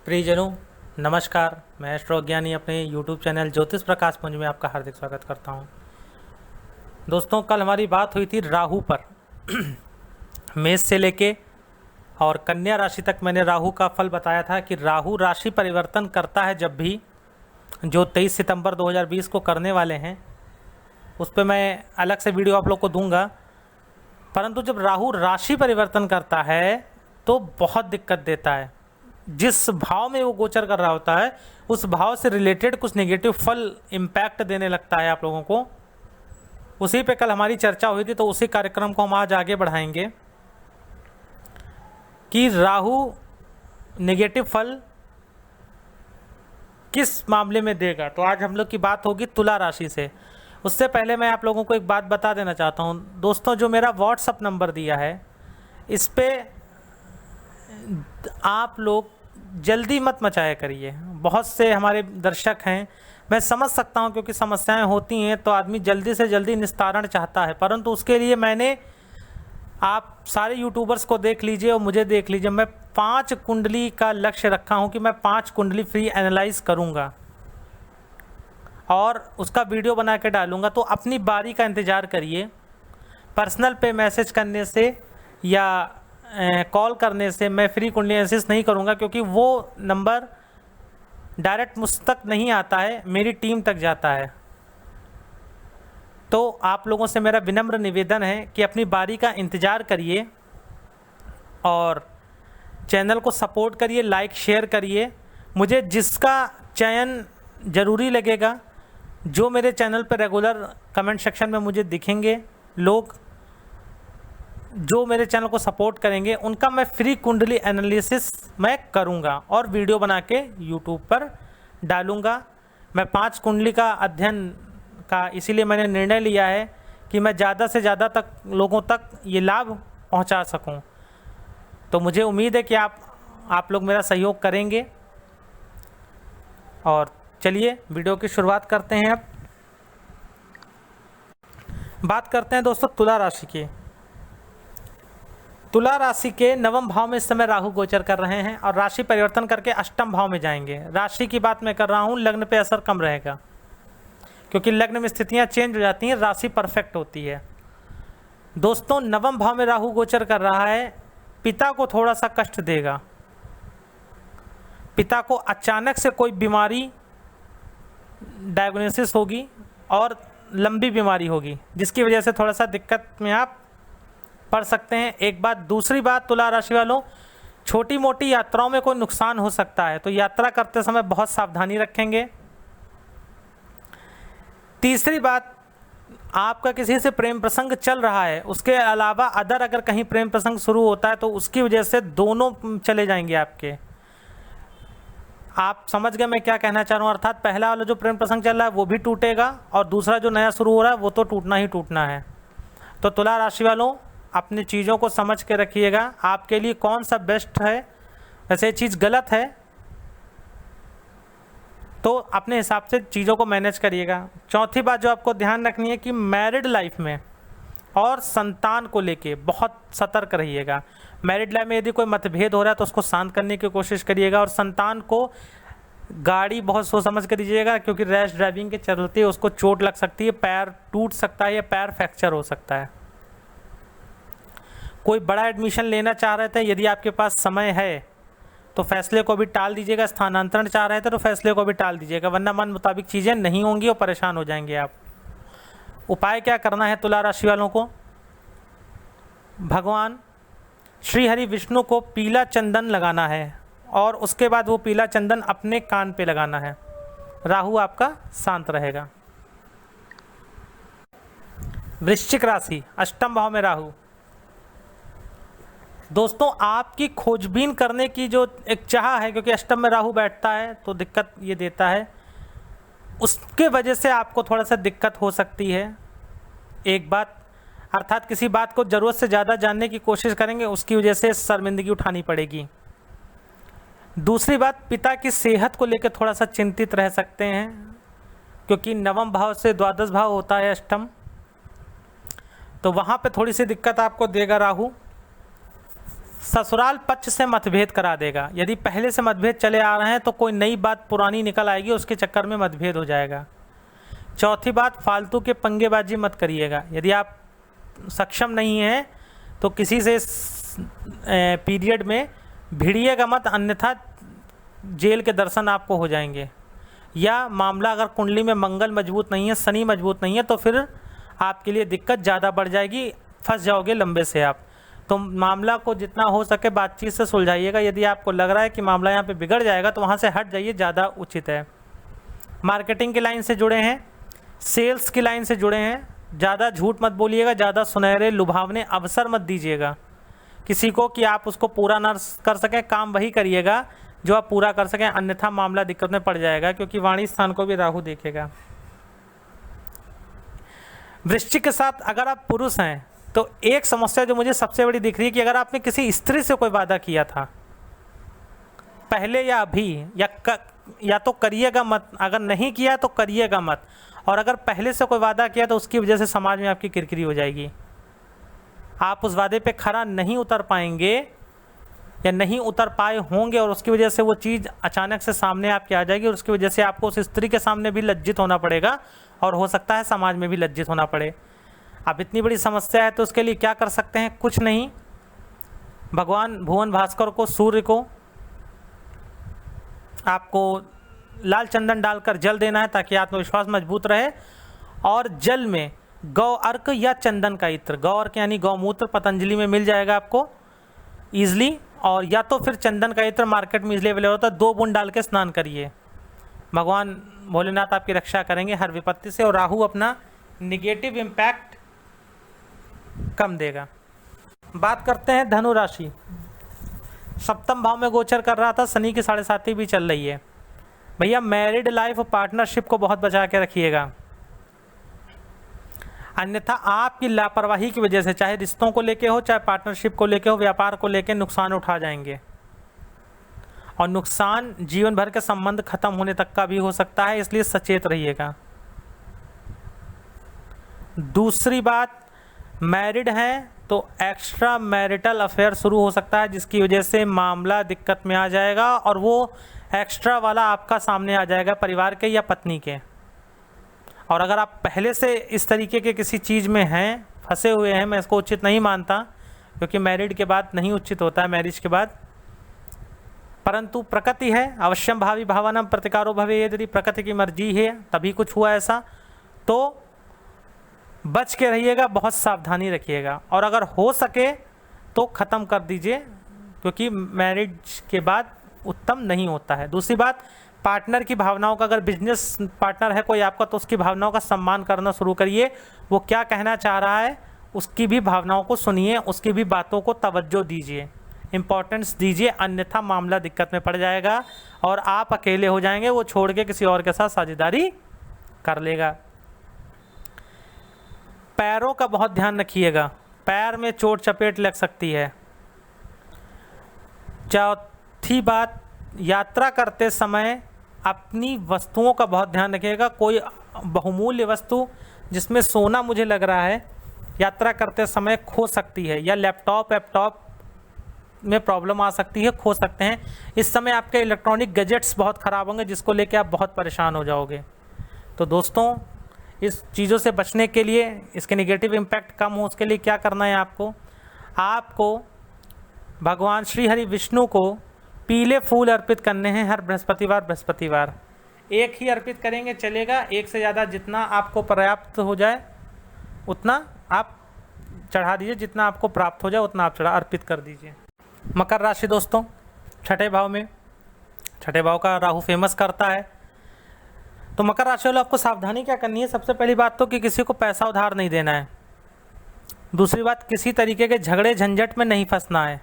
प्रियजनों नमस्कार। मैं एस्ट्रोज्ञानी अपने YouTube चैनल ज्योतिष प्रकाश पुंज में आपका हार्दिक स्वागत करता हूं। दोस्तों, कल हमारी बात हुई थी राहु पर। मेष से लेके और कन्या राशि तक मैंने राहु का फल बताया था कि राहु राशि परिवर्तन करता है जब भी, जो 23 सितंबर 2020 को करने वाले हैं। उस पर मैं अलग से वीडियो आप लोग को दूंगा। परंतु जब राहु राशि परिवर्तन करता है तो बहुत दिक्कत देता है। जिस भाव में वो गोचर कर रहा होता है उस भाव से रिलेटेड कुछ नेगेटिव फल इम्पैक्ट देने लगता है आप लोगों को। उसी पे कल हमारी चर्चा हुई थी, तो उसी कार्यक्रम को हम आज आगे बढ़ाएंगे कि राहु नेगेटिव फल किस मामले में देगा। तो आज हम लोग की बात होगी तुला राशि से। उससे पहले मैं आप लोगों को एक बात बता देना चाहता हूँ। दोस्तों, जो मेरा व्हाट्सअप नंबर दिया है, इस पे आप लोग जल्दी मत मचाया करिए। बहुत से हमारे दर्शक हैं, मैं समझ सकता हूं, क्योंकि समस्याएं होती हैं तो आदमी जल्दी से जल्दी निस्तारण चाहता है। परंतु उसके लिए मैंने, आप सारे यूट्यूबर्स को देख लीजिए और मुझे देख लीजिए, मैं 5 कुंडली का लक्ष्य रखा हूं कि मैं 5 कुंडली फ्री एनालाइज करूंगा और उसका वीडियो बना के डालूंगा। तो अपनी बारी का इंतज़ार करिए। पर्सनल पे मैसेज करने से या कॉल करने से मैं फ्री कुंडली एनालिसिस नहीं करूंगा, क्योंकि वो नंबर डायरेक्ट मुझ तक नहीं आता है, मेरी टीम तक जाता है। तो आप लोगों से मेरा विनम्र निवेदन है कि अपनी बारी का इंतज़ार करिए और चैनल को सपोर्ट करिए, लाइक शेयर करिए। मुझे जिसका चयन ज़रूरी लगेगा, जो मेरे चैनल पर रेगुलर कमेंट सेक्शन में मुझे दिखेंगे लोग जो मेरे चैनल को सपोर्ट करेंगे, उनका मैं फ्री कुंडली एनालिसिस मैं करूंगा और वीडियो बना के यूट्यूब पर डालूंगा। मैं 5 कुंडली का अध्ययन का इसीलिए मैंने निर्णय लिया है कि मैं ज़्यादा से ज़्यादा तक लोगों तक ये लाभ पहुंचा सकूं। तो मुझे उम्मीद है कि आप लोग मेरा सहयोग करेंगे। और चलिए वीडियो की शुरुआत करते हैं। अब बात करते हैं दोस्तों तुला राशि की। तुला राशि के नवम भाव में इस समय राहु गोचर कर रहे हैं और राशि परिवर्तन करके अष्टम भाव में जाएंगे। राशि की बात मैं कर रहा हूं, लग्न पे असर कम रहेगा, क्योंकि लग्न में स्थितियां चेंज हो जाती हैं, राशि परफेक्ट होती है। दोस्तों, नवम भाव में राहु गोचर कर रहा है, पिता को थोड़ा सा कष्ट देगा। पिता को अचानक से कोई बीमारी डायग्नोसिस होगी और लंबी बीमारी होगी, जिसकी वजह से थोड़ा सा दिक्कत में आप पढ़ सकते हैं। एक बात। दूसरी बात, तुला राशि वालों, छोटी मोटी यात्राओं में कोई नुकसान हो सकता है, तो यात्रा करते समय बहुत सावधानी रखेंगे। तीसरी बात, आपका किसी से प्रेम प्रसंग चल रहा है, उसके अलावा अदर अगर कहीं प्रेम प्रसंग शुरू होता है तो उसकी वजह से दोनों चले जाएंगे आपके। आप समझ गए मैं क्या कहना चाह रहा हूँ। अर्थात पहला वाला जो प्रेम प्रसंग चल रहा है वो भी टूटेगा और दूसरा जो नया शुरू हो रहा है वो तो टूटना ही टूटना है। तो तुला राशि वालों, अपनी चीज़ों को समझ के रखिएगा, आपके लिए कौन सा बेस्ट है। वैसे ये चीज़ गलत है तो अपने हिसाब से चीज़ों को मैनेज करिएगा। चौथी बात जो आपको ध्यान रखनी है कि मैरिड लाइफ में और संतान को लेके बहुत सतर्क रहिएगा। मैरिड लाइफ में यदि कोई मतभेद हो रहा है तो उसको शांत करने की कोशिश करिएगा। और संतान को गाड़ी बहुत सोच समझ कर दीजिएगा, क्योंकि रैश ड्राइविंग के चलते उसको चोट लग सकती है, पैर टूट सकता है या पैर फ्रैक्चर हो सकता है। कोई बड़ा एडमिशन लेना चाह रहे थे, यदि आपके पास समय है तो फैसले को भी टाल दीजिएगा। स्थानांतरण चाह रहे थे तो फैसले को भी टाल दीजिएगा, वरना मन मुताबिक चीज़ें नहीं होंगी और परेशान हो जाएंगे आप। उपाय क्या करना है तुला राशि वालों को? भगवान श्री हरि विष्णु को पीला चंदन लगाना है और उसके बाद वो पीला चंदन अपने कान पे लगाना है। राहु आपका शांत रहेगा। वृश्चिक राशि, अष्टम भाव में राहु। दोस्तों, आपकी खोजबीन करने की जो एक चाह है, क्योंकि अष्टम में राहु बैठता है तो दिक्कत ये देता है, उसके वजह से आपको थोड़ा सा दिक्कत हो सकती है। एक बात, अर्थात किसी बात को ज़रूरत से ज़्यादा जानने की कोशिश करेंगे, उसकी वजह से शर्मिंदगी उठानी पड़ेगी। दूसरी बात, पिता की सेहत को लेकर थोड़ा सा चिंतित रह सकते हैं, क्योंकि नवम भाव से द्वादश भाव होता है अष्टम, तो वहाँ पे थोड़ी सी दिक्कत आपको देगा राहु। ससुराल पक्ष से मतभेद करा देगा। यदि पहले से मतभेद चले आ रहे हैं तो कोई नई बात पुरानी निकल आएगी, उसके चक्कर में मतभेद हो जाएगा। चौथी बात, फालतू के पंगेबाजी मत करिएगा। यदि आप सक्षम नहीं हैं तो किसी से पीरियड में भिड़िएगा मत, अन्यथा जेल के दर्शन आपको हो जाएंगे। या मामला अगर कुंडली में मंगल मजबूत नहीं है, शनि मजबूत नहीं है, तो फिर आपके लिए दिक्कत ज़्यादा बढ़ जाएगी, फंस जाओगे लंबे से आप। तो मामला को जितना हो सके बातचीत से सुलझाइएगा। यदि आपको लग रहा है कि मामला यहाँ पे बिगड़ जाएगा तो वहाँ से हट जाइए, ज़्यादा उचित है। मार्केटिंग की लाइन से जुड़े हैं, सेल्स की लाइन से जुड़े हैं, ज़्यादा झूठ मत बोलिएगा, ज़्यादा सुनहरे लुभावने अवसर मत दीजिएगा किसी को कि आप उसको पूरा ना कर सकें। काम वही करिएगा जो आप पूरा कर सकें, अन्यथा मामला दिक्कत में पड़ जाएगा, क्योंकि वाणी स्थान को भी राहु देखेगा। वृश्चिक के साथ अगर आप पुरुष हैं तो एक समस्या जो मुझे सबसे बड़ी दिख रही है कि अगर आपने किसी स्त्री से कोई वादा किया था पहले या अभी, या तो करिएगा मत, अगर नहीं किया तो करिएगा मत। और अगर पहले से कोई वादा किया तो उसकी वजह से समाज में आपकी किरकिरी हो जाएगी। आप उस वादे पे खरा नहीं उतर पाएंगे या नहीं उतर पाए होंगे, और उसकी वजह से वो चीज़ अचानक से सामने आपके आ जाएगी, और उसकी वजह से आपको उस स्त्री के सामने भी लज्जित होना पड़ेगा, और हो सकता है समाज में भी लज्जित होना पड़े। अब इतनी बड़ी समस्या है तो उसके लिए क्या कर सकते हैं? कुछ नहीं, भगवान भुवन भास्कर को, सूर्य को आपको लाल चंदन डालकर जल देना है ताकि आत्मविश्वास मजबूत रहे। और जल में गौ अर्क या चंदन का इत्र, गौ अर्क यानी गौमूत्र पतंजलि में मिल जाएगा आपको ईजिली, और या तो फिर चंदन का इत्र मार्केट में ईजिली अवेलेबल होता है, 2 बूंद डाल के स्नान करिए। भगवान भोलेनाथ आपकी रक्षा करेंगे हर विपत्ति से, और राहु अपना निगेटिव इम्पैक्ट कम देगा। बात करते हैं धनु राशि। सप्तम भाव में गोचर कर रहा था, शनि की 7.5 भी चल रही है। भैया मैरिड लाइफ पार्टनरशिप को बहुत बचा के रखिएगा, अन्यथा आपकी लापरवाही की वजह से, चाहे रिश्तों को लेके हो, चाहे पार्टनरशिप को लेके हो, व्यापार को लेके नुकसान उठा जाएंगे, और नुकसान जीवन भर के संबंध खत्म होने तक का भी हो सकता है, इसलिए सचेत रहिएगा। दूसरी बात, मैरिड हैं तो एक्स्ट्रा मैरिटल अफेयर शुरू हो सकता है, जिसकी वजह से मामला दिक्कत में आ जाएगा, और वो एक्स्ट्रा वाला आपका सामने आ जाएगा, परिवार के या पत्नी के। और अगर आप पहले से इस तरीके के किसी चीज़ में हैं, फंसे हुए हैं, मैं इसको उचित नहीं मानता, क्योंकि मैरिड के बाद नहीं उचित होता है, मैरिज के बाद। परंतु प्रकृति है, अवश्यम भावी भावनम प्रतिकारो भवे, यदि प्रकृति की मर्जी है तभी कुछ हुआ ऐसा, तो बच के रहिएगा, बहुत सावधानी रखिएगा, और अगर हो सके तो ख़त्म कर दीजिए, क्योंकि मैरिज के बाद उत्तम नहीं होता है। दूसरी बात, पार्टनर की भावनाओं का, अगर बिजनेस पार्टनर है कोई आपका, तो उसकी भावनाओं का सम्मान करना शुरू करिए। वो क्या कहना चाह रहा है उसकी भी भावनाओं को सुनिए, उसकी भी बातों को तवज्जो दीजिए, इम्पोर्टेंस दीजिए, अन्यथा मामला दिक्कत में पड़ जाएगा और आप अकेले हो जाएंगे, वो छोड़ के किसी और के साथ साझेदारी कर लेगा। पैरों का बहुत ध्यान रखिएगा, पैर में चोट चपेट लग सकती है। चौथी बात, यात्रा करते समय अपनी वस्तुओं का बहुत ध्यान रखिएगा। कोई बहुमूल्य वस्तु जिसमें सोना मुझे लग रहा है यात्रा करते समय खो सकती है, या लैपटॉप में प्रॉब्लम आ सकती है, खो सकते हैं। इस समय आपके इलेक्ट्रॉनिक गैजेट्स बहुत ख़राब होंगे, जिसको लेके आप बहुत परेशान हो जाओगे। तो दोस्तों, इस चीज़ों से बचने के लिए, इसके नेगेटिव इम्पैक्ट कम हो, उसके लिए क्या करना है आपको भगवान श्री हरि विष्णु को पीले फूल अर्पित करने हैं हर बृहस्पतिवार। एक ही अर्पित करेंगे चलेगा, एक से ज़्यादा जितना आपको पर्याप्त हो जाए उतना आप चढ़ा दीजिए, जितना आपको प्राप्त हो जाए उतना आप अर्पित कर दीजिए। मकर राशि दोस्तों, छठे भाव का राहु फेमस करता है। तो मकर राशि वालों, आपको सावधानी क्या करनी है? सबसे पहली बात तो कि किसी को पैसा उधार नहीं देना है। दूसरी बात, किसी तरीके के झगड़े झंझट में नहीं फंसना है।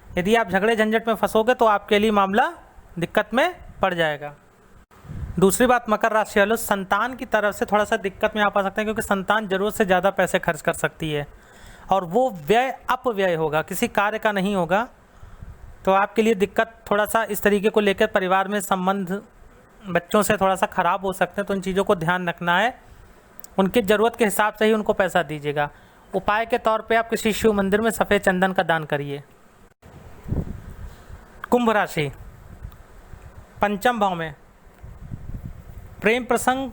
यदि आप झगड़े झंझट में फंसोगे तो आपके लिए मामला दिक्कत में पड़ जाएगा। दूसरी बात, मकर राशि वालों, संतान की तरफ से थोड़ा सा दिक्कत में आप आ सकते हैं, क्योंकि संतान जरूरत से ज़्यादा पैसे खर्च कर सकती है, और वो व्यय अपव्यय होगा, किसी कार्य का नहीं होगा। तो आपके लिए दिक्कत थोड़ा सा इस तरीके को लेकर, परिवार में संबंध बच्चों से थोड़ा सा ख़राब हो सकते हैं, तो इन चीज़ों को ध्यान रखना है। उनकी ज़रूरत के हिसाब से ही उनको पैसा दीजिएगा। उपाय के तौर पे आप किसी शिव मंदिर में सफ़ेद चंदन का दान करिए। कुंभ राशि पंचम भाव में प्रेम प्रसंग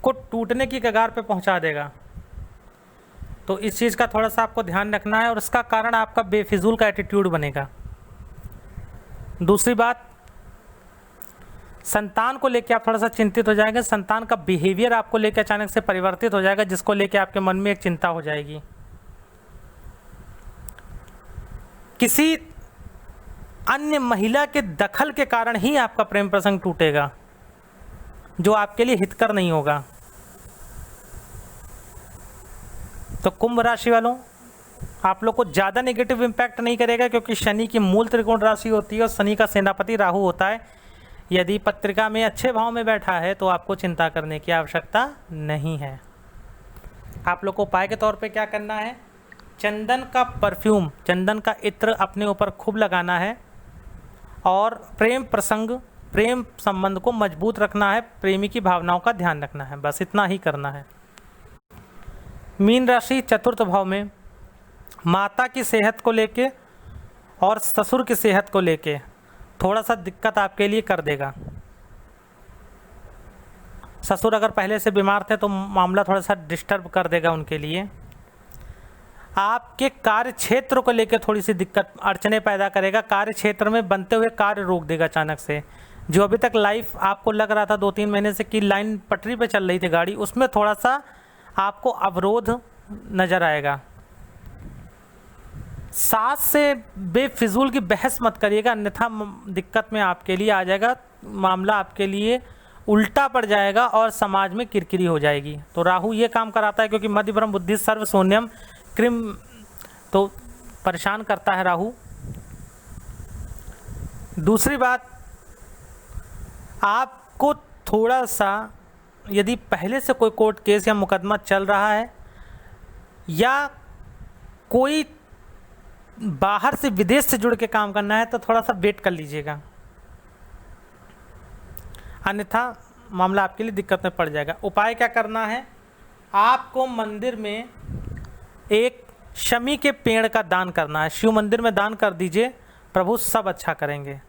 को टूटने की कगार पे पहुंचा देगा, तो इस चीज़ का थोड़ा सा आपको ध्यान रखना है और इसका कारण आपका बेफिजूल का एटीट्यूड बनेगा। दूसरी बात, संतान को लेकर आप थोड़ा सा चिंतित हो जाएंगे। संतान का बिहेवियर आपको लेकर अचानक से परिवर्तित हो जाएगा, जिसको लेकर आपके मन में एक चिंता हो जाएगी। किसी अन्य महिला के दखल के कारण ही आपका प्रेम प्रसंग टूटेगा, जो आपके लिए हितकर नहीं होगा। तो कुंभ राशि वालों, आप लोग को ज़्यादा नेगेटिव इम्पैक्ट नहीं करेगा, क्योंकि शनि की मूल त्रिकोण राशि होती है और शनि का सेनापति राहु होता है। यदि पत्रिका में अच्छे भाव में बैठा है तो आपको चिंता करने की आवश्यकता नहीं है। आप लोग को उपाय के तौर पे क्या करना है, चंदन का परफ्यूम, चंदन का इत्र अपने ऊपर खूब लगाना है और प्रेम प्रसंग, प्रेम संबंध को मजबूत रखना है, प्रेमी की भावनाओं का ध्यान रखना है, बस इतना ही करना है। मीन राशि चतुर्थ भाव में माता की सेहत को लेके और ससुर की सेहत को लेके थोड़ा सा दिक्कत आपके लिए कर देगा। ससुर अगर पहले से बीमार थे तो मामला थोड़ा सा डिस्टर्ब कर देगा उनके लिए। आपके कार्य क्षेत्र को लेकर थोड़ी सी दिक्कत अड़चने पैदा करेगा। कार्य क्षेत्र में बनते हुए कार्य रोक देगा अचानक से। जो अभी तक लाइफ आपको लग रहा था 2-3 महीने से कि लाइन पटरी पे चल रही थी गाड़ी, उसमें थोड़ा सा आपको अवरोध नज़र आएगा। सास से बेफिजूल की बहस मत करिएगा, अन्यथा दिक्कत में आपके लिए आ जाएगा। मामला आपके लिए उल्टा पड़ जाएगा और समाज में किरकिरी हो जाएगी। तो राहु ये काम कराता है, क्योंकि मध्य ब्रह्म बुद्धि सर्व शून्यम क्रिम, तो परेशान करता है राहु। दूसरी बात, आपको थोड़ा सा यदि पहले से कोई कोर्ट केस या मुकदमा चल रहा है या कोई बाहर से विदेश से जुड़ के काम करना है तो थोड़ा सा वेट कर लीजिएगा, अन्यथा मामला आपके लिए दिक्कत में पड़ जाएगा। उपाय क्या करना है, आपको मंदिर में एक शमी के पेड़ का दान करना है। शिव मंदिर में दान कर दीजिए, प्रभु सब अच्छा करेंगे।